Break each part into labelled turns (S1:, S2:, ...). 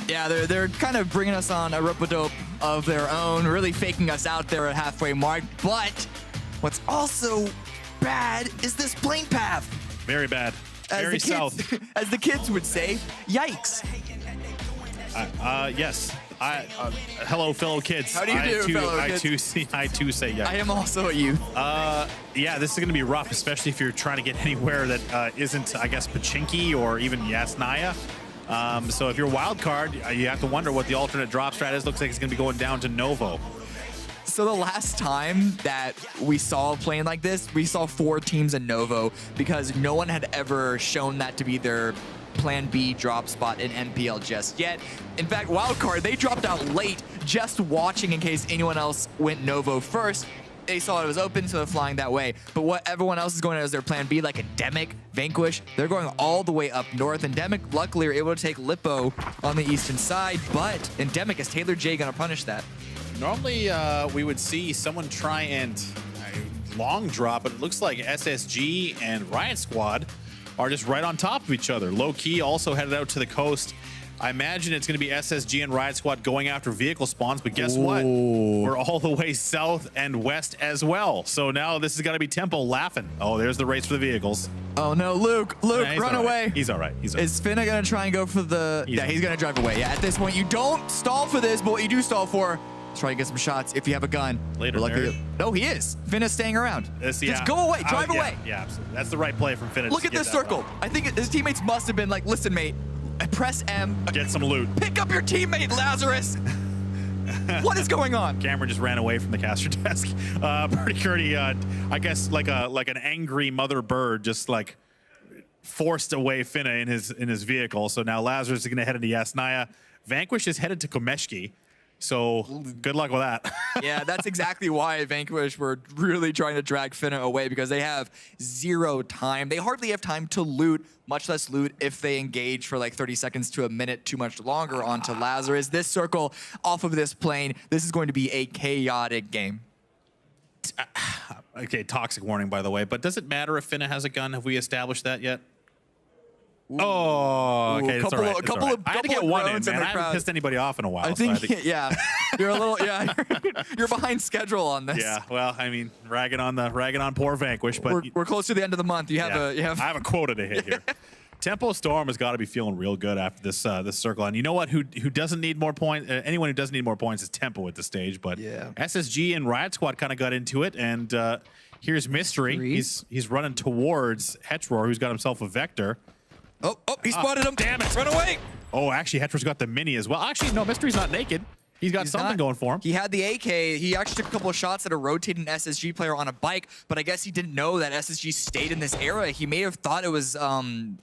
S1: Yeah, they're kind of bringing us on a rope-a-dope of their own, really faking us out there at halfway mark. But what's also bad is this plane path.
S2: Very bad. Very south.
S1: As the kids would say, yikes.
S2: Yes. Hello, fellow kids.
S1: How do you do, fellow kids?
S2: I too say yes.
S1: I am also a youth.
S2: Yeah, this is going to be rough, especially if you're trying to get anywhere that isn't, I guess, Pachinki or even Yasnaya. So if you're wild card, you have to wonder what the alternate drop strat is. Looks like it's going to be going down to Novo.
S1: So the last time that we saw a plane like this, we saw 4 teams in Novo because no one had ever shown that to be their plan B drop spot in NPL just yet. In fact, wildcard, they dropped out late just watching in case anyone else went Novo first. They saw it was open, so they're flying that way. But what everyone else is going as their plan B, like Endemic, Vanquish, they're going all the way up north. Endemic, luckily, are able to take Lippo on the eastern side, but Endemic, is Taylor J going to punish that?
S2: Normally, we would see someone try and long drop, but it looks like SSG and Riot Squad are just right on top of each other. Low key also headed out to the coast. I imagine it's going to be SSG and Riot Squad going after vehicle spawns, but guess what? We're all the way south and west as well. So now this is going to be Tempo laughing. Oh, there's the race for the vehicles.
S1: Oh no, Luke,
S2: Nah,
S1: run away.
S2: He's all right. He's all right.
S1: Is Finna going to try and go for the... Yeah, he's going to drive away. Yeah, at this point, you don't stall for this, but what you do stall for, try to get some shots if you have a gun.
S2: Later,
S1: no, he is. Finna's staying around. Just
S2: yeah.
S1: go away, drive away.
S2: Yeah, absolutely. That's the right play from Finna.
S1: Look at this circle. I think his teammates must have been like, listen, mate, press M.
S2: Get some loot.
S1: Pick up your teammate, Lazarus. What is going on?
S2: Cameron just ran away from the caster desk. Pretty Curdy, I guess like an angry mother bird, just like forced away Finna in his vehicle. So now Lazarus is going to head into Yasnaya. Vanquish is headed to Komeshki. So good luck with that.
S1: Yeah, that's exactly why Vanquish were really trying to drag Finna away, because they have 0 time. They hardly have time to loot, much less loot if they engage for like 30 seconds to a minute too much longer onto Lazarus. This circle off of this plane, this is going to be a chaotic game.
S2: Okay, toxic warning, by the way. But does it matter if Finna has a gun? Have we established that yet? Oh, okay.
S1: Ooh,
S2: A couple of I had to get one in, man. I haven't pissed anybody off in a while.
S1: I think yeah, you're a little, yeah, you're behind schedule on this.
S2: Yeah, well, I mean, ragging on poor Vanquish, but
S1: we're close to the end of the month. I
S2: have a quota to hit here. Tempo Storm has got to be feeling real good after this this circle, and you know what? Who doesn't need more points? Anyone who doesn't need more points is Tempo at this stage. But yeah, SSG and Riot Squad kind of got into it, and here's Mystery. He's running towards Hetror, who's got himself a Vector.
S1: Oh, he spotted him.
S2: Damn it.
S1: Run away.
S2: Oh, actually, Hetror's got the mini as well. Actually, no, Mystery's not naked. He's got something going for him.
S1: He had the AK. He actually took a couple of shots at a rotating SSG player on a bike, but I guess he didn't know that SSG stayed in this area. He may have thought it was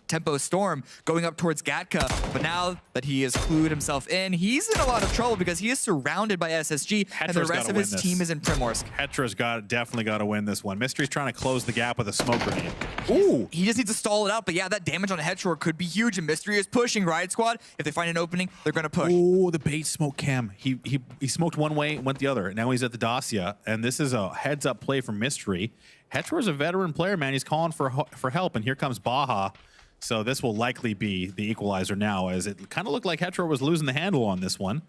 S1: Tempo Storm going up towards Gatka, but now that he has clued himself in, he's in a lot of trouble because he is surrounded by SSG, and the rest of his team is in Primorsk.
S2: Hetra's definitely got to win this one. Mystery's trying to close the gap with a smoke grenade. Ooh.
S1: He just needs to stall it out, but yeah, that damage on Hetror could be huge, and Mystery is pushing Riot Squad. If they find an opening, they're going to push.
S2: Oh, the bait smoke cam. He smoked one way, went the other. Now he's at the Dacia, and this is a heads-up play from Mystery. Hetror's a veteran player, man. He's calling for help, and here comes Baja. So this will likely be the equalizer now, as it kind of looked like Hetror was losing the handle on this one.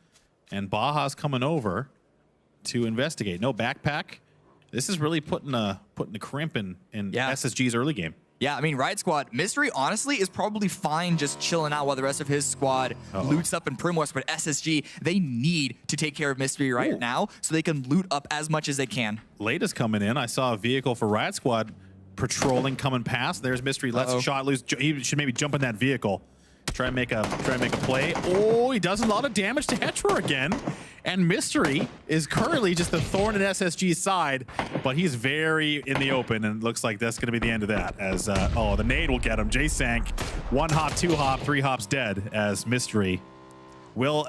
S2: And Baja's coming over to investigate. No backpack. This is really putting a crimp in SSG's early game.
S1: Yeah, I mean, Riot Squad, Mystery, honestly, is probably fine just chilling out while the rest of his squad loots up in Primorsk, but SSG, they need to take care of Mystery right now so they can loot up as much as they can.
S2: Late is coming in. I saw a vehicle for Riot Squad patrolling coming past. There's Mystery, lets a shot loose. He should maybe jump in that vehicle. Try and make a play. Oh, he does a lot of damage to Hetror again. And Mystery is currently just the thorn in SSG's side, but he's very in the open, and it looks like that's going to be the end of that. As the nade will get him. J-Sank, 1 hop, 2 hop, 3 hops dead. As Mystery will,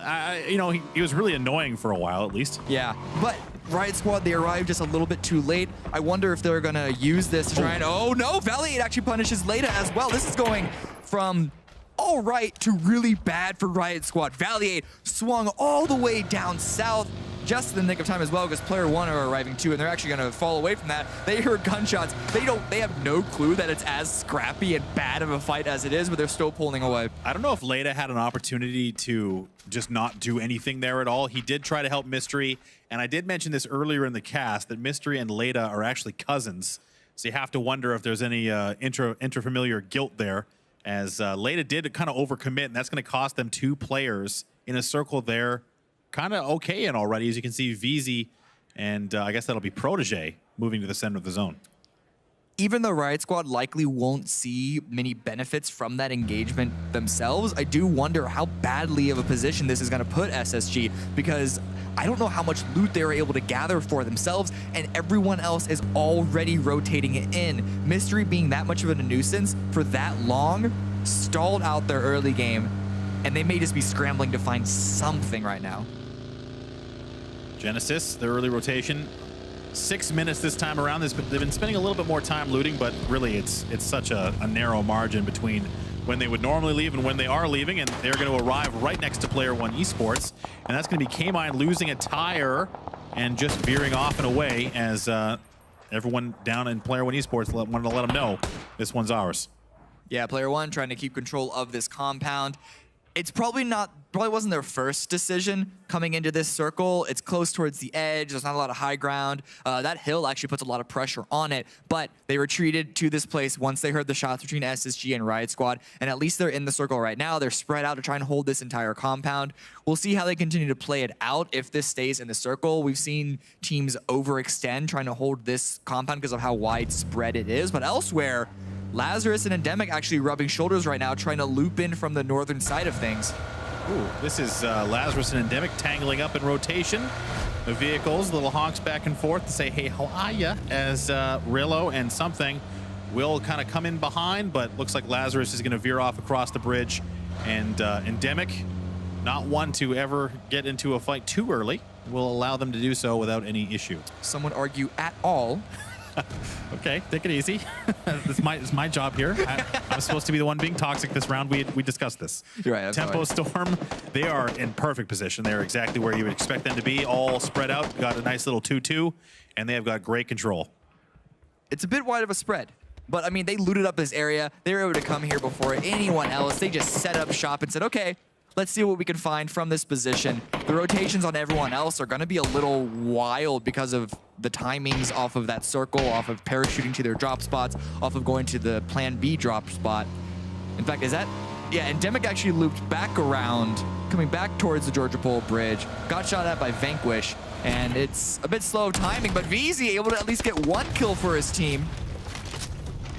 S2: he was really annoying for a while at least.
S1: Yeah, but Riot Squad, they arrived just a little bit too late. I wonder if they're going to use this to try and, oh no, Valiant actually punishes Leda as well. This is going from all right to really bad for Riot Squad. Valiant swung all the way down south. just in the nick of time as well, because player one are arriving too, and they're actually going to fall away from that. They heard gunshots. They have no clue that it's as scrappy and bad of a fight as it is, but they're still pulling away.
S2: I don't know if Leda had an opportunity to just not do anything there at all. He did try to help Mystery, and I did mention this earlier in the cast that Mystery and Leda are actually cousins. So you have to wonder if there's any intrafamiliar guilt there, as Leda did kind of overcommit, and that's going to cost them 2 players in a circle there. Kind of okay in already, as you can see, VZ, and I guess that'll be Protege moving to the center of the zone.
S1: Even though Riot Squad likely won't see many benefits from that engagement themselves, I do wonder how badly of a position this is going to put SSG, because I don't know how much loot they were able to gather for themselves, and everyone else is already rotating it in. Mystery being that much of a nuisance for that long stalled out their early game, and they may just be scrambling to find something right now.
S2: Genesis, their early rotation, 6 minutes this time around. They've been spending a little bit more time looting, but really it's such a narrow margin between when they would normally leave and when they are leaving, and they're going to arrive right next to Player One Esports, and that's going to be K-Mine losing a tire and just veering off and away, as everyone down in Player One Esports wanted to let them know this one's ours.
S1: Yeah, Player One trying to keep control of this compound. It's probably wasn't their first decision coming into this circle. It's close towards the edge. There's not a lot of high ground. That hill actually puts a lot of pressure on it, but they retreated to this place once they heard the shots between SSG and Riot Squad, and at least they're in the circle right now. They're spread out to try and hold this entire compound. We'll see how they continue to play it out if this stays in the circle. We've seen teams overextend trying to hold this compound because of how widespread it is, but elsewhere, Lazarus and Endemic actually rubbing shoulders right now, trying to loop in from the northern side of things.
S2: Ooh, this is Lazarus and Endemic tangling up in rotation. The vehicles, little honks back and forth to say, hey, how are ya? As Rillo and something will kind of come in behind, but looks like Lazarus is going to veer off across the bridge. And Endemic, not one to ever get into a fight too early, will allow them to do so without any issue.
S1: Some would argue at all.
S2: Okay, take it easy. It's my job here. I'm supposed to be the one being toxic this round. We discussed this.
S1: You're right.
S2: Tempo Storm, they are in perfect position. They're exactly where you would expect them to be, all spread out. Got a nice little 2-2, and they have got great control.
S1: It's a bit wide of a spread, but I mean, they looted up this area. They were able to come here before anyone else. They just set up shop and said, okay, let's see what we can find from this position. The rotations on everyone else are going to be a little wild because of the timings off of that circle, off of parachuting to their drop spots, off of going to the plan B drop spot. In fact, is that? Yeah, Endemic actually looped back around, coming back towards the Georgia Pole Bridge, got shot at by Vanquish, and it's a bit slow timing, but VZ able to at least get 1 kill for his team.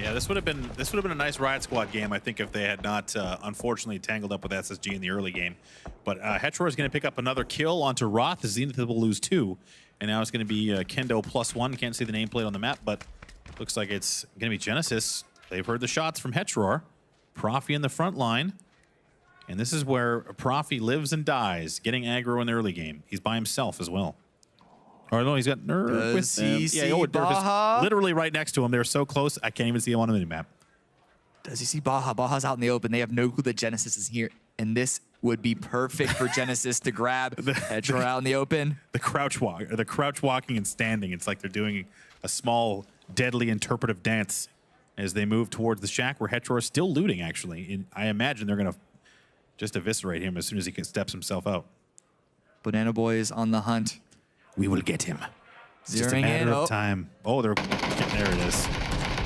S2: Yeah, this would have been a nice Riot Squad game, I think, if they had not unfortunately tangled up with SSG in the early game. But Hetro is going to pick up another kill onto Roth. Zenith will lose 2, and now it's going to be Kendo +1. Can't see the nameplate on the map, but looks like it's going to be Genesis. They've heard the shots from Hetror. Profi in the front line, and this is where Profi lives and dies, getting aggro in the early game. He's by himself as well. Or no, he's got Nerf with him. Yeah, Nerf is literally right next to him. They're so close, I can't even see him on the minimap.
S1: Does he see Baja? Baja's out in the open. They have no clue that Genesis is here, and this would be perfect for Genesis to grab Hetror out in the open.
S2: The crouch walk, or the crouch walking and standing. It's like they're doing a small, deadly interpretive dance as they move towards the shack where Hetror is still looting, actually. I imagine they're going to just eviscerate him as soon as he steps himself out.
S1: Banana Boy is on the hunt.
S2: We will get him. It's just a
S1: Zeroing
S2: matter
S1: in.
S2: of time. Oh, there it is.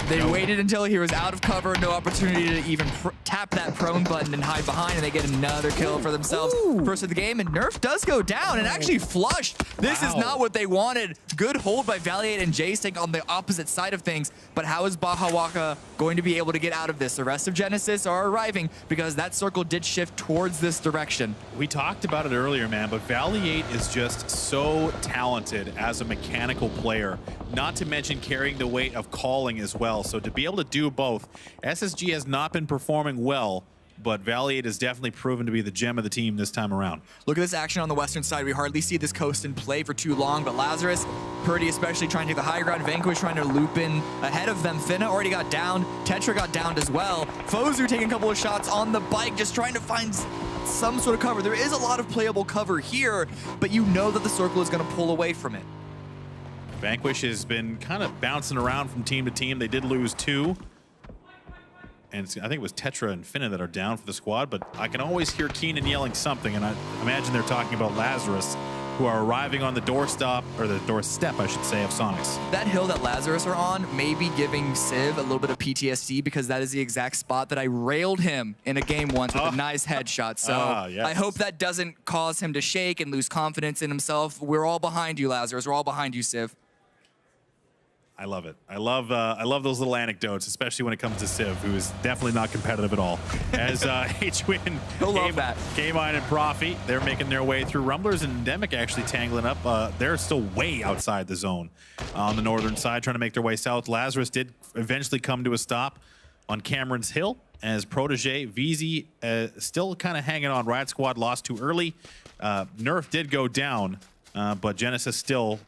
S1: They waited until he was out of cover, no opportunity to even tap that prone button and hide behind, and they get another kill for themselves. First of the game, and Nerf does go down and actually flushed. This is not what they wanted. Good hold by Valiant and J-Stink on the opposite side of things, but how is Baja Waka going to be able to get out of this? The rest of Genesis are arriving because that circle did shift towards this direction.
S2: We talked about it earlier, man, but Valiant is just so talented as a mechanical player, not to mention carrying the weight of calling as well. So to be able to do both, SSG has not been performing well, but Valiant has definitely proven to be the gem of the team this time around.
S1: Look at this action on the western side. We hardly see this coast in play for too long, but Lazarus, Purdy especially trying to take the high ground. Vanquish trying to loop in ahead of them. Finna already got down. Tetra got downed as well. Fozu taking a couple of shots on the bike, just trying to find get some sort of cover. There is a lot of playable cover here, but you know that the circle is going to pull away from it.
S2: Vanquish has been kind of bouncing around from team to team. They did lose 2. And I think it was Tetra and Finna that are down for the squad, but I can always hear Keenan yelling something, and I imagine they're talking about Lazarus, who are arriving on the doorstep, I should say, of Sonics.
S1: That hill that Lazarus are on may be giving Civ a little bit of PTSD, because that is the exact spot that I railed him in a game once with a nice headshot. So
S2: yes.
S1: I hope that doesn't cause him to shake and lose confidence in himself. We're all behind you, Lazarus. We're all behind you, Civ.
S2: I love it. I love those little anecdotes, especially when it comes to Civ, who is definitely not competitive at all. As H-Win, K-Mine, and Profi, they're making their way through. Rumblers and Endemic actually tangling up. They're still way outside the zone on the northern side, trying to make their way south. Lazarus did eventually come to a stop on Cameron's Hill, as Protege, VZ still kind of hanging on. Riot Squad lost too early. Nerf did go down, but Genesis still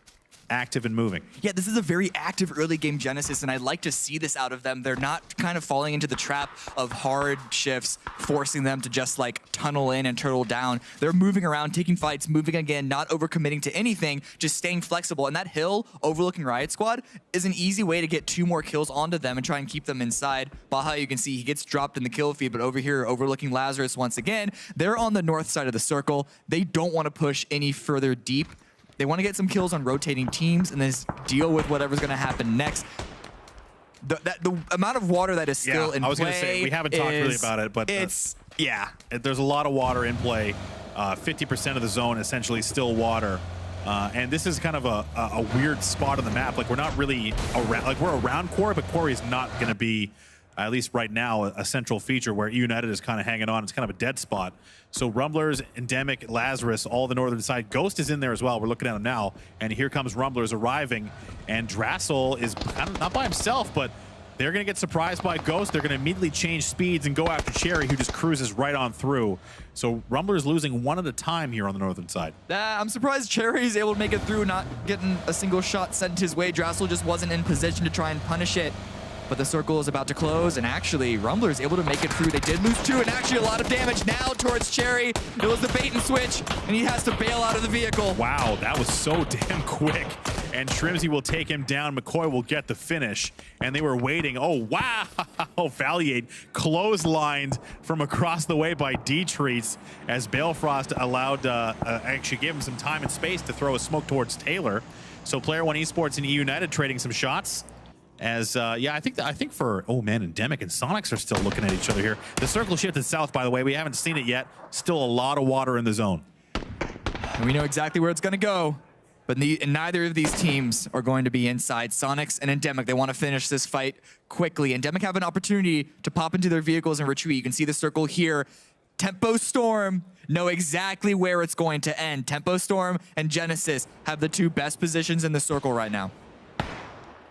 S2: active and moving.
S1: Yeah, this is a very active early game Genesis, and I'd like to see this out of them. They're not kind of falling into the trap of hard shifts, forcing them to just like tunnel in and turtle down. They're moving around, taking fights, moving again, not overcommitting to anything, just staying flexible. And that hill overlooking Riot Squad is an easy way to get 2 more kills onto them and try and keep them inside. Baha, you can see he gets dropped in the kill feed, but over here overlooking Lazarus once again, they're on the north side of the circle. They don't want to push any further deep. They want to get some kills on rotating teams and then deal with whatever's going to happen next. The amount of water that is still in play.
S2: I was going to say, we haven't talked really about it, but there's a lot of water in play. 50% of the zone essentially still water. And this is kind of a weird spot on the map. Like, we're not really around, like, we're around Quarry, but Quarry is not going to be, at least right now, a central feature where United is kind of hanging on. It's kind of a dead spot. So Rumblers, Endemic, Lazarus, all the northern side. Ghost is in there as well. We're looking at him now. And here comes Rumblers arriving. And Drassel is not by himself, but they're going to get surprised by Ghost. They're going to immediately change speeds and go after Cherry, who just cruises right on through. So Rumblers losing 1 at a time here on the northern side.
S1: I'm surprised Cherry's able to make it through, not getting a single shot sent his way. Drassel just wasn't in position to try and punish it. But the circle is about to close, and actually, Rumbler's able to make it through. They did lose 2, and actually a lot of damage now towards Cherry. It was the bait and switch, and he has to bail out of the vehicle.
S2: Wow, that was so damn quick. And Shrimsy will take him down. McCoy will get the finish. And they were waiting. Oh, wow. Valiate clotheslined from across the way by D-Treats, as Balefrost allowed, actually gave him some time and space to throw a smoke towards Taylor. So Player One Esports and E United trading some shots. As I think for Endemic and Sonics are still looking at each other here. The circle shifted south, by the way. We haven't seen it yet. Still a lot of water in the zone.
S1: We know exactly where it's going to go, but neither of these teams are going to be inside. Sonics and Endemic, they want to finish this fight quickly. Endemic have an opportunity to pop into their vehicles and retreat. You can see the circle here. Tempo Storm know exactly where it's going to end. Tempo Storm and Genesis have the 2 best positions in the circle right now.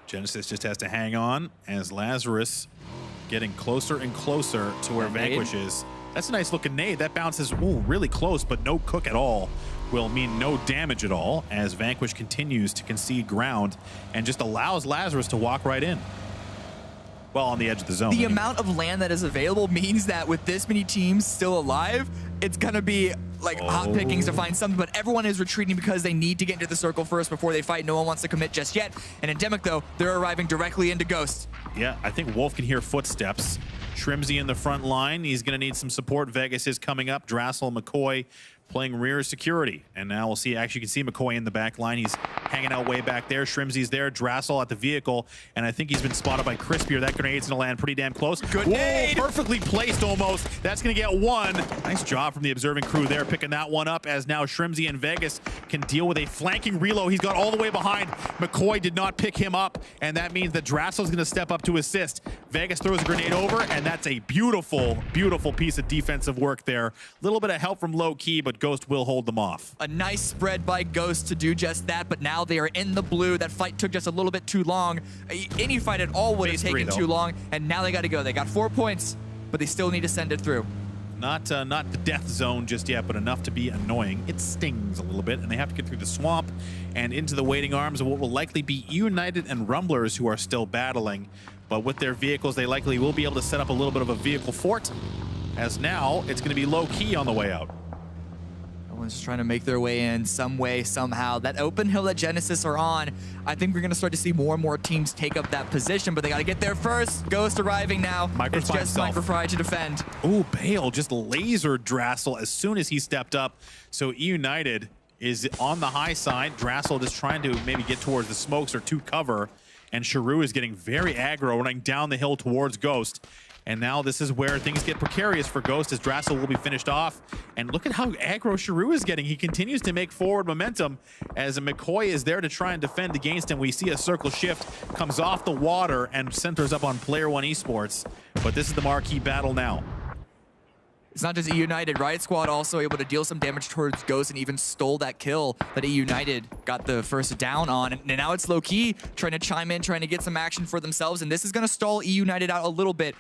S2: Genesis just has to hang on as Lazarus getting closer and closer to where Vanquish is. That's a nice looking nade. That bounces really close, but no cook at all. Will mean no damage at all as Vanquish continues to concede ground and just allows Lazarus to walk right in. Well, on the edge of the zone.
S1: The amount of land that is available means that with this many teams still alive, it's going to be like hot pickings to find something, but everyone is retreating because they need to get into the circle first before they fight. No one wants to commit just yet. And Endemic, though, they're arriving directly into Ghost. Yeah,
S2: I think Wolf can hear footsteps. Shrimsy in the front line. He's going to need some support. Vegas is coming up. Drassel, McCoy playing rear security. And now we'll see, actually you can see McCoy in the back line. He's hanging out way back there. Shrimsy's there. Drassel at the vehicle. And I think he's been spotted by Crispy, or that grenade's going to land pretty damn close.
S1: Good nade.
S2: Perfectly placed almost. That's going to get 1. Nice job from the observing crew there, picking that one up, as now Shrimsy and Vegas can deal with a flanking reload. He's got all the way behind. McCoy did not pick him up, and that means that Drassel's going to step up to assist. Vegas throws a grenade over, and that's a beautiful, beautiful piece of defensive work there. A little bit of help from low key, but Ghost will hold them off.
S1: A nice spread by Ghost to do just that, but now they are in the blue. That fight took just a little bit too long. Any fight at all would have taken too long, and now they got to go. They got 4 points, but they still need to send it through.
S2: Not the death zone just yet, but enough to be annoying. It stings a little bit, and they have to get through the swamp and into the waiting arms of what will likely be United and Rumblers, who are still battling. But with their vehicles, they likely will be able to set up a little bit of a vehicle fort as now it's going to be low-key on the way out.
S1: Everyone's just trying to make their way in some way, somehow. That open hill that Genesis are on, I think we're going to start to see more and more teams take up that position, but they got to get there first. Ghost arriving now. It's just Microfry to defend.
S2: Ooh, Bale just lasered Drassel as soon as he stepped up. So E-United is on the high side. Drassel just trying to maybe get towards the smokes or to cover. And Sharu is getting very aggro, running down the hill towards Ghost. And now this is where things get precarious for Ghost as Drassel will be finished off. And look at how aggro Sharu is getting. He continues to make forward momentum as McCoy is there to try and defend against him. We see a circle shift, comes off the water and centers up on Player One Esports. But this is the marquee battle now.
S1: It's not just E-United. Riot Squad also able to deal some damage towards Ghost and even stole that kill that E-United got the first down on. And now it's low-key trying to chime in, trying to get some action for themselves. And this is going to stall E-United out a little bit.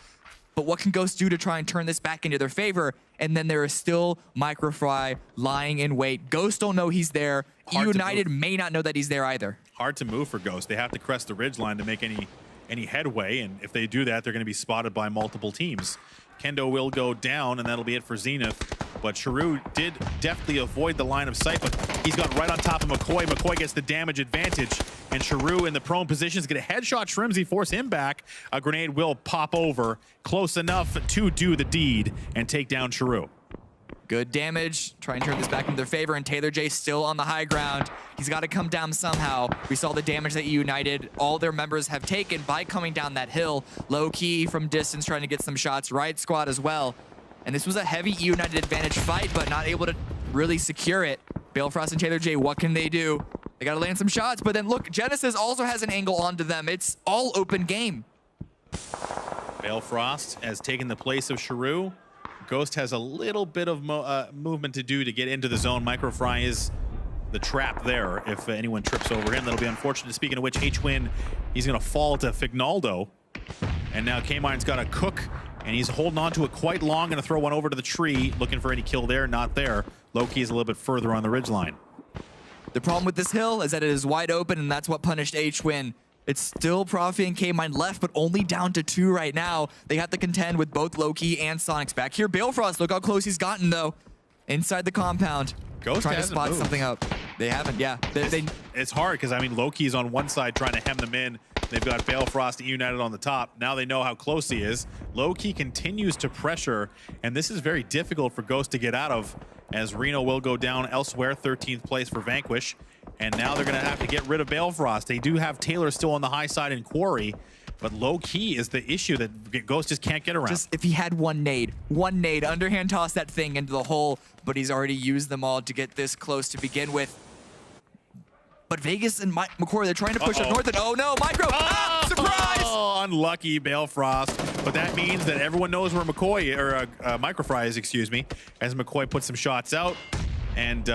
S1: But what can Ghost do to try and turn this back into their favor? And then there is still Microfry lying in wait. Ghost don't know he's there. E-United may not know that he's there either.
S2: Hard to move for Ghost. They have to crest the ridgeline to make any headway. And if they do that, they're going to be spotted by multiple teams. Kendo will go down, and that'll be it for Zenith. But Sharu did deftly avoid the line of sight, but he's got right on top of McCoy. McCoy gets the damage advantage, and Sharu in the prone positions get a headshot. Shrimsy force him back. A grenade will pop over, close enough to do the deed and take down Sharu.
S1: Good damage. Try and turn this back in their favor, and Taylor J still on the high ground. He's got to come down somehow. We saw the damage that E-United, all their members have taken by coming down that hill. Low key from distance, trying to get some shots. Riot Squad as well. And this was a heavy E-United advantage fight, but not able to really secure it. Balefrost and Taylor J, what can they do? They got to land some shots, but then look, Genesis also has an angle onto them. It's all open game.
S2: Balefrost has taken the place of Sharu. Ghost has a little bit of movement to do to get into the zone. Microfry is the trap there. If anyone trips over him, that'll be unfortunate. Speaking of which, H-Win, he's going to fall to Fignaldo. And now K-Mine's got a cook, and he's holding on to it quite long. Going to throw one over to the tree, looking for any kill there. Not there. Loki is a little bit further on the ridgeline.
S1: The problem with this hill is that it is wide open, and that's what punished H-Win. It's still Profi and K-Mine left, but only down to 2 right now. They have to contend with both Loki and Sonic's back. Here, Balefrost, look how close he's gotten, though. Inside the compound.
S2: Ghost
S1: trying to spot something up. They haven't, yeah.
S2: It's hard, because, I mean, Loki's on one side trying to hem them in. They've got Balefrost and United on the top. Now they know how close he is. Loki continues to pressure, and this is very difficult for Ghost to get out of, as Reno will go down elsewhere, 13th place for Vanquish. And now they're going to have to get rid of Balefrost. They do have Taylor still on the high side in Quarry, but low key is the issue that Ghost just can't get around.
S1: Just if he had one nade, underhand toss that thing into the hole, but he's already used them all to get this close to begin with. But Vegas and McCoy, they're trying to push up north, and oh no, Micro! Surprise!
S2: Oh, unlucky Balefrost. But that means that everyone knows where McCoy, or Microfry is, excuse me, as McCoy puts some shots out. And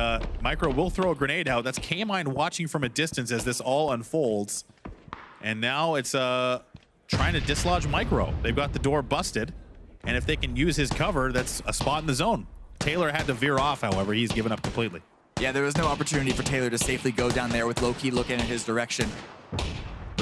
S2: Micro will throw a grenade out. That's K-Mine watching from a distance as this all unfolds. And now it's trying to dislodge Micro. They've got the door busted. And if they can use his cover, that's a spot in the zone. Taylor had to veer off, however. He's given up completely.
S1: Yeah, there was no opportunity for Taylor to safely go down there with Loki looking in his direction.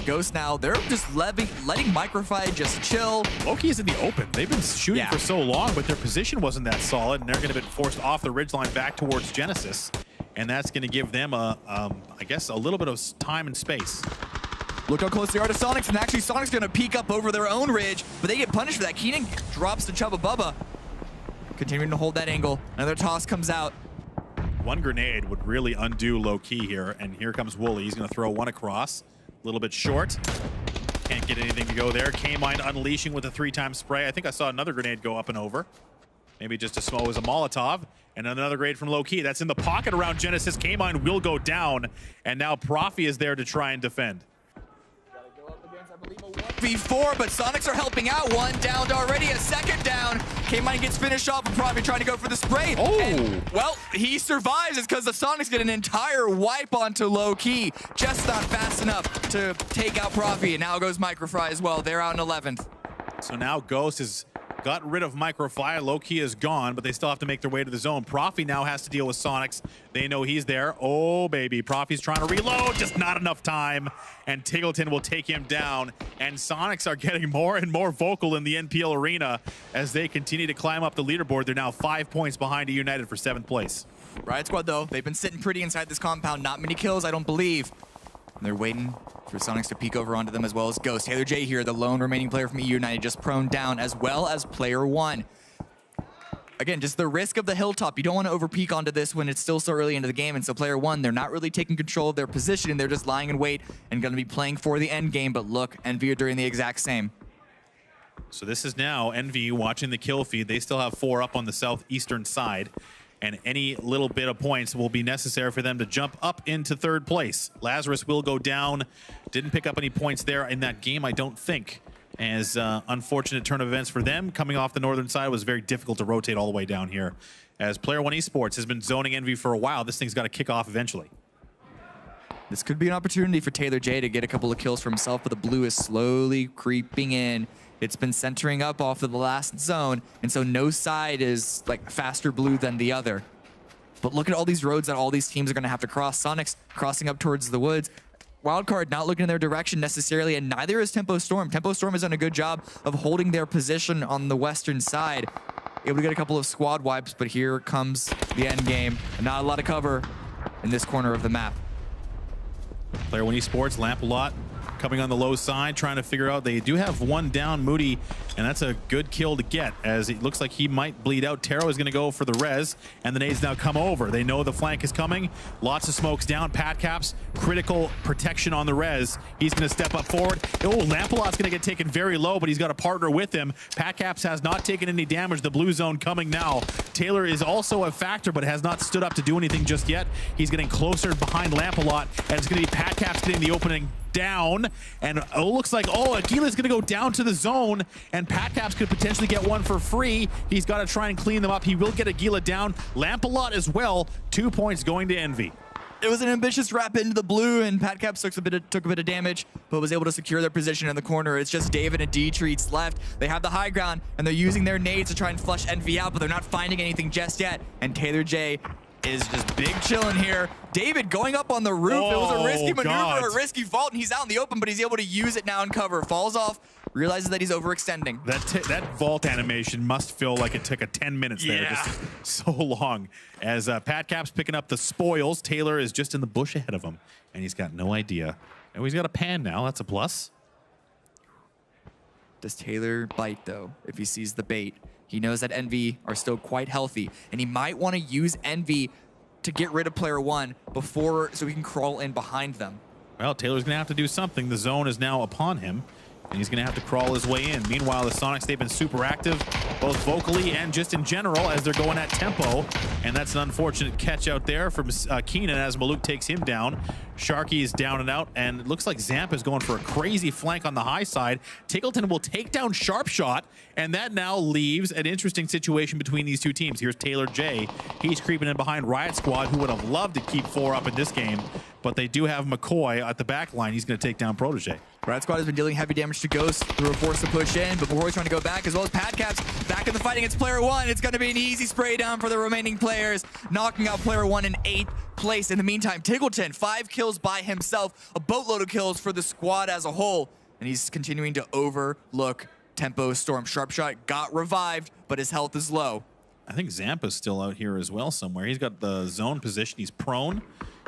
S1: Ghost now, they're just letting Microfry just chill.
S2: Loki is in the open. They've been shooting for so long, but their position wasn't that solid, and they're going to be forced off the ridgeline back towards Genesis. And that's going to give them, I guess, a little bit of time and space.
S1: Look how close they are to Sonics, and actually Sonic's going to peek up over their own ridge, but they get punished for that. Keenan drops to Chubba Bubba. Continuing to hold that angle. Another toss comes out.
S2: One grenade would really undo low-key here, and here comes Wooly. He's going to throw one across. A little bit short. Can't get anything to go there. K-Mine unleashing with a 3-time spray. I think I saw another grenade go up and over. Maybe just as small as a Molotov. And another grenade from low-key. That's in the pocket around Genesis. K-Mine will go down. And now Profi is there to try and defend.
S1: Before, but Sonics are helping out. One downed already, a second down. K-Mine gets finished off, and Profi trying to go for the spray.
S2: Oh!
S1: And, well, he survives. It's because the Sonics get an entire wipe onto low-key. Just not fast enough to take out Profi, and now goes Microfry as well. They're out in 11th.
S2: So now Ghost is Got rid of Microfire. Low-key is gone, but they still have to make their way to the zone. Profi now has to deal with Sonics. They know he's there. Oh, baby. Profi's trying to reload. Just not enough time. And Tiggleton will take him down. And Sonics are getting more and more vocal in the NPL arena as they continue to climb up the leaderboard. They're now 5 points behind United for 7th place.
S1: Riot Squad, though, they've been sitting pretty inside this compound. Not many kills, I don't believe. And they're waiting for Sonics to peek over onto them as well as Ghost. Taylor J here, the lone remaining player from EU United, just prone down, as well as player 1. Again, just the risk of the hilltop. You don't want to over-peek onto this when it's still so early into the game. And so player 1, they're not really taking control of their position. They're just lying in wait and going to be playing for the end game. But look, Envy are doing the exact same.
S2: So this is now Envy watching the kill feed. They still have 4 up on the southeastern side. And any little bit of points will be necessary for them to jump up into 3rd place. Lazarus will go down. Didn't pick up any points there in that game, I don't think. As unfortunate turn of events for them. Coming off the northern side was very difficult to rotate all the way down here. As Player 1 Esports has been zoning Envy for a while, this thing's got to kick off eventually.
S1: This could be an opportunity for Taylor J to get a couple of kills for himself, but the blue is slowly creeping in. It's been centering up off of the last zone, and so no side is like faster blue than the other. But look at all these roads that all these teams are going to have to cross. Sonic's crossing up towards the woods. Wildcard not looking in their direction necessarily, and neither is Tempo Storm. Tempo Storm has done a good job of holding their position on the western side. Able to get a couple of squad wipes, but here comes the end game. And not a lot of cover in this corner of the map.
S2: Player 1 Esports, Lamp a lot. Coming on the low side, trying to figure out. They do have 1 down, Moody, and that's a good kill to get, as it looks like he might bleed out. Taro is going to go for the res, and the nades now come over. They know the flank is coming. Lots of smokes down. Pat Caps, critical protection on the res. He's going to step up forward. Oh, Lampalot's going to get taken very low, but he's got a partner with him. Pat Caps has not taken any damage. The blue zone coming now. Taylor is also a factor, but has not stood up to do anything just yet. He's getting closer behind Lampalot, and it's going to be Pat Caps getting the opening down, and it looks like, Aguila's gonna go down to the zone, and Pat Caps could potentially get one for free. He's got to try and clean them up. He will get Aguila down. Lampalot as well. 2 points going to Envy.
S1: It was an ambitious wrap into the blue, and Pat Caps took a bit of damage, but was able to secure their position in the corner. It's just David and D-Treats left. They have the high ground, and they're using their nades to try and flush Envy out, but they're not finding anything just yet. And Taylor J is just big chilling here. David going up on the roof. It was a risky maneuver, a risky vault, and he's out in the open, but he's able to use it now and cover. Falls off, realizes that he's overextending.
S2: That vault animation must feel like it took 10 minutes there.
S1: Yeah.
S2: Just so long. As Pat Caps picking up the spoils, Taylor is just in the bush ahead of him, and he's got no idea. And he's got a pan now. That's a plus.
S1: Does Taylor bite, though, if he sees the bait? He knows that Envy are still quite healthy, and he might want to use Envy to get rid of player 1 before, so he can crawl in behind them.
S2: Well, Taylor's going to have to do something. The zone is now upon him, and he's going to have to crawl his way in. Meanwhile, the Sonics, they've been super active, both vocally and just in general, as they're going at tempo. And that's an unfortunate catch out there from Keenan as Maluk takes him down. Sharky is down and out, and it looks like Zamp is going for a crazy flank on the high side. Tiggleton will take down Sharpshot, and that now leaves an interesting situation between these two teams. Here's Taylor J. He's creeping in behind Riot Squad, who would have loved to keep 4 up in this game, but they do have McCoy at the back line. He's going to take down Protege.
S1: Riot Squad has been dealing heavy damage to Ghost through a force to push in, but McCoy's trying to go back, as well as Pat Caps back in the fight against player 1. It's going to be an easy spray down for the remaining players, knocking out player 1 in 8th place. In the meantime, Tiggleton, 5 kills by himself, a boatload of kills for the squad as a whole, and he's continuing to overlook Tempo Storm. Sharpshot got revived, but his health is low.
S2: I think Zampa's still out here as well somewhere. He's got the zone position. He's prone.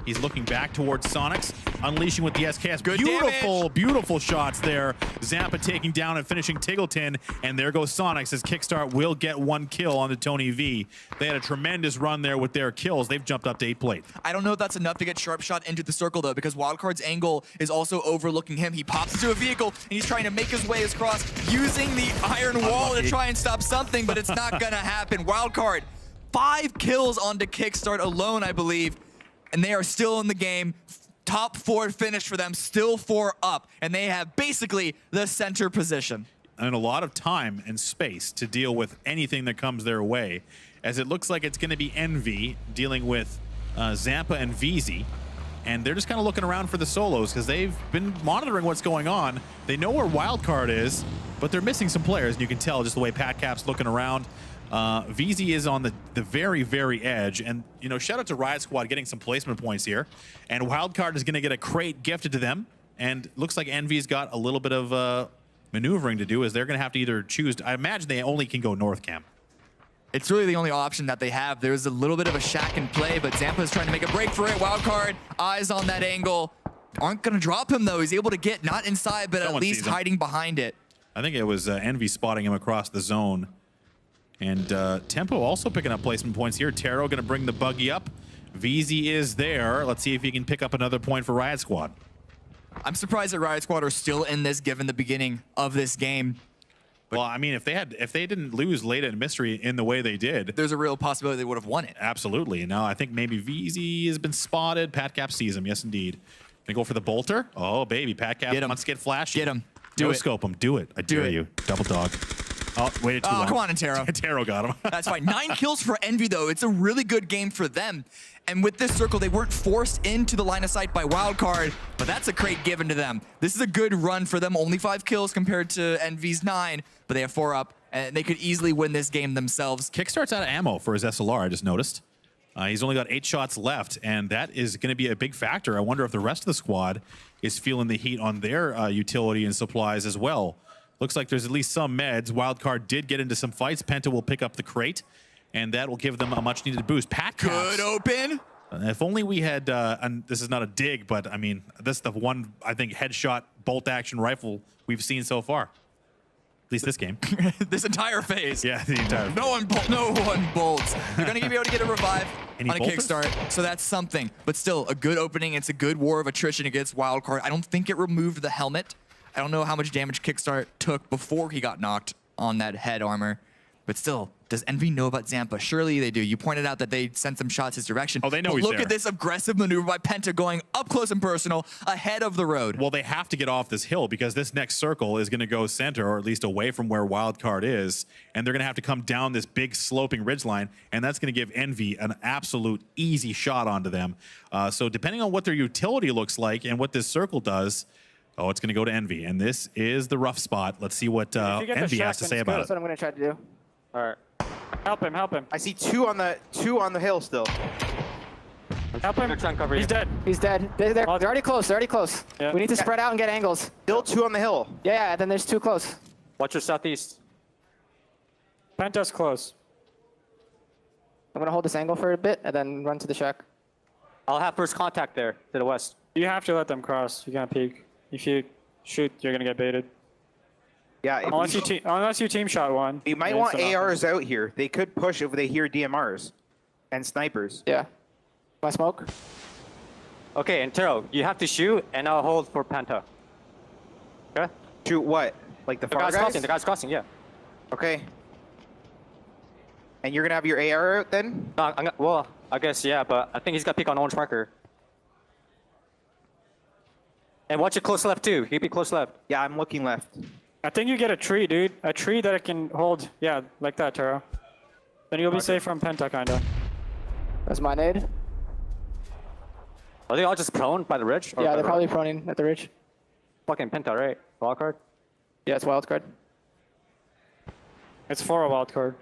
S2: He's looking back towards Sonics, unleashing with the SKS.
S1: Good
S2: beautiful,
S1: damage. Beautiful
S2: shots there. Zampa taking down and finishing Tiggleton, and there goes Sonics as Kickstart will get 1 kill on the Tony V. They had a tremendous run there with their kills. They've jumped up to 8 plate.
S1: I don't know if that's enough to get Sharpshot into the circle, though, because Wildcard's angle is also overlooking him. He pops into a vehicle, and he's trying to make his way across using the iron wall to try and stop something, but it's not going to happen. Wildcard, 5 kills onto Kickstart alone, I believe. And they are still in the game. Top 4 finish for them, still 4 up. And they have basically the center position.
S2: And a lot of time and space to deal with anything that comes their way, as it looks like it's going to be Envy dealing with Zampa and VZ. and they're just kind of looking around for the solos because they've been monitoring what's going on. They know where Wildcard is, but they're missing some players, and you can tell just the way PatCap's looking around. VZ is on the very, very edge, and you know, shout out to Riot Squad getting some placement points here, and Wildcard is going to get a crate gifted to them, and looks like Envy's got a little bit of maneuvering to do, as they're going to have to either choose. I imagine they only can go north, Cam.
S1: It's really the only option that they have. There's a little bit of a shack in play, but Zampa's trying to make a break for it. Wildcard, eyes on that angle. Aren't going to drop him, though. He's able to get not inside, but at least hiding behind it.
S2: I think it was Envy spotting him across the zone. And Tempo also picking up placement points here. Taro going to bring the buggy up. VZ is there. Let's see if he can pick up another point for Riot Squad.
S1: I'm surprised that Riot Squad are still in this, given the beginning of this game.
S2: Well, I mean, if they didn't lose late in Mystery in the way they did,
S1: there's a real possibility they would have won it.
S2: Absolutely. Now, I think maybe VZ has been spotted. PatCap sees him. Yes, indeed. They go for the bolter. Oh, baby. PatCap wants to get flashy.
S1: Get him. Do it.
S2: Scope him. Do it. I dare you. Double dog. Oh, waited too long.
S1: Come on, Taro.
S2: Taro got him.
S1: That's fine. 9 kills for Envy, though. It's a really good game for them. And with this circle, they weren't forced into the line of sight by Wildcard, but that's a crate given to them. This is a good run for them. Only 5 kills compared to Envy's 9, but they have 4 up, and they could easily win this game themselves.
S2: Kickstart's out of ammo for his SLR, I just noticed. He's only got 8 shots left, and that is going to be a big factor. I wonder if the rest of the squad is feeling the heat on their utility and supplies as well. Looks like there's at least some meds. Wildcard did get into some fights. Penta will pick up the crate, and that will give them a much-needed boost. PatCap.
S1: Good open.
S2: If only we had, and this is not a dig, but I mean, this is the one, I think, headshot bolt-action rifle we've seen so far. At least this game.
S1: This entire phase.
S2: Yeah, the entire
S1: No one bolts. They're going to be able to get a revive on a kickstart, so that's something. But still, a good opening. It's a good war of attrition against Wildcard. I don't think it removed the helmet. I don't know how much damage Kickstart took before he got knocked on that head armor. But still, does Envy know about Zampa? Surely they do. You pointed out that they sent some shots his direction.
S2: Oh, they know he's
S1: look
S2: there.
S1: At this aggressive maneuver by Penta going up close and personal ahead of the road.
S2: Well, they have to get off this hill because this next circle is going to go center, or at least away from where Wildcard is. And they're going to have to come down this big sloping ridgeline. And that's going to give Envy an absolute easy shot onto them. So depending on what their utility looks like and what this circle does, oh, it's going to go to Envy, and this is the rough spot. Let's see what Envy has to say about it.
S3: That's what I'm going to try to do.
S4: All right. Help him, help him.
S3: I see two on the hill still.
S4: Help him. He's dead.
S3: He's dead. They're already close. They're already close.
S4: Yeah.
S3: We need to spread out and get angles.
S5: Still 2 on the hill.
S3: Yeah, then there's 2 close.
S4: Watch your southeast. Penta's close.
S3: I'm going to hold this angle for a bit and then run to the shack.
S4: I'll have first contact there to the west. You have to let them cross. You can't peek. If you shoot, you're gonna get baited.
S5: Yeah.
S4: Unless you team shot one.
S5: You might want ARs out here. They could push if they hear DMRs and snipers.
S3: Yeah. My smoke.
S4: Okay, and Taro, you have to shoot, and I'll hold for Penta. Okay.
S5: Shoot what? Like the far
S4: guy's crossing. The guy's crossing. Yeah.
S5: Okay. And you're gonna have your AR out then?
S4: Well, I guess yeah, but I think he's got peek on orange marker. And watch it close left too. He'd be close left.
S5: Yeah, I'm looking left.
S4: I think you get a tree, dude. A tree that it can hold. Yeah, like that, Taro. Then you'll be safe from Penta, kinda.
S3: That's my nade.
S4: Are they all just prone by the ridge?
S3: Yeah, they're probably proning at the ridge.
S4: Fucking Penta, right? Wild card?
S3: Yeah, it's wild card.
S4: It's for a wild card.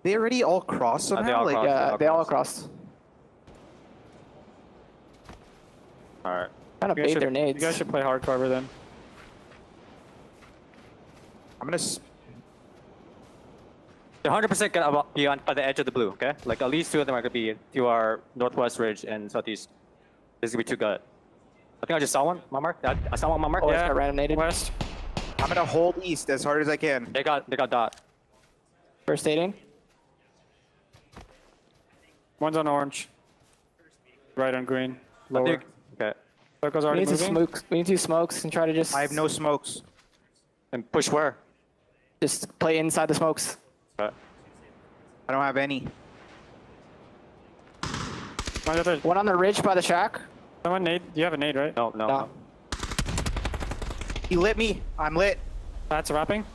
S5: They already all crossed somehow?
S4: They all crossed.
S3: Yeah, they all crossed.
S4: Alright.
S3: Kind of bait their nades.
S4: You guys should play hard cover then.
S5: I'm gonna...
S4: They're 100% gonna be on the edge of the blue, okay? Like at least 2 of them are gonna be to our northwest ridge and southeast. This is gonna be 2 gut. I think I just saw one, my mark. I saw one, my mark.
S3: Oh, yeah, got random naded.
S4: West.
S5: I'm gonna hold east as hard as I can.
S4: They got dot.
S3: First aiding.
S4: One's on orange. Right on green. Lower. Okay. Circle's
S3: We
S4: already
S3: need to
S4: moving.
S3: smoke. We need to smokes and try to just.
S5: I have no smokes.
S4: And push where?
S3: Just play inside the smokes.
S4: Okay.
S5: I don't have any.
S3: One on the ridge by the shack.
S4: Someone nade. You have a nade, right? No.
S3: No.
S5: He lit me. I'm lit.
S4: That's wrapping.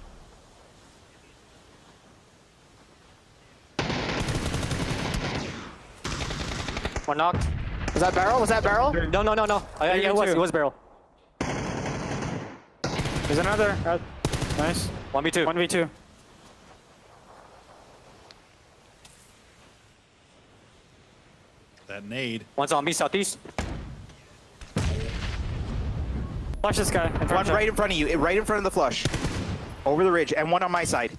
S4: One knocked.
S3: Was that barrel? Was that barrel?
S4: No. Yeah, it was barrel.
S6: There's another. Nice.
S4: 1v2.
S6: 1v2.
S2: That nade.
S4: One's on me, southeast.
S6: Flush this guy.
S5: One right in front of you, right in front of the flush. Over the ridge, and one on my side.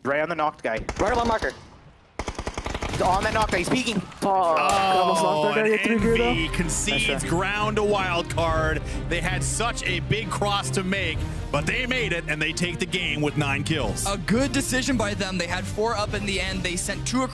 S5: Right on the knocked guy.
S4: Right on marker.
S5: He's on that knocked guy, he's peeking.
S2: Oh, and Envy concedes ground to wild card. They had such a big cross to make, but they made it, and they take the game with 9 kills.
S1: A good decision by them. They had 4 up in the end. They sent 2 across.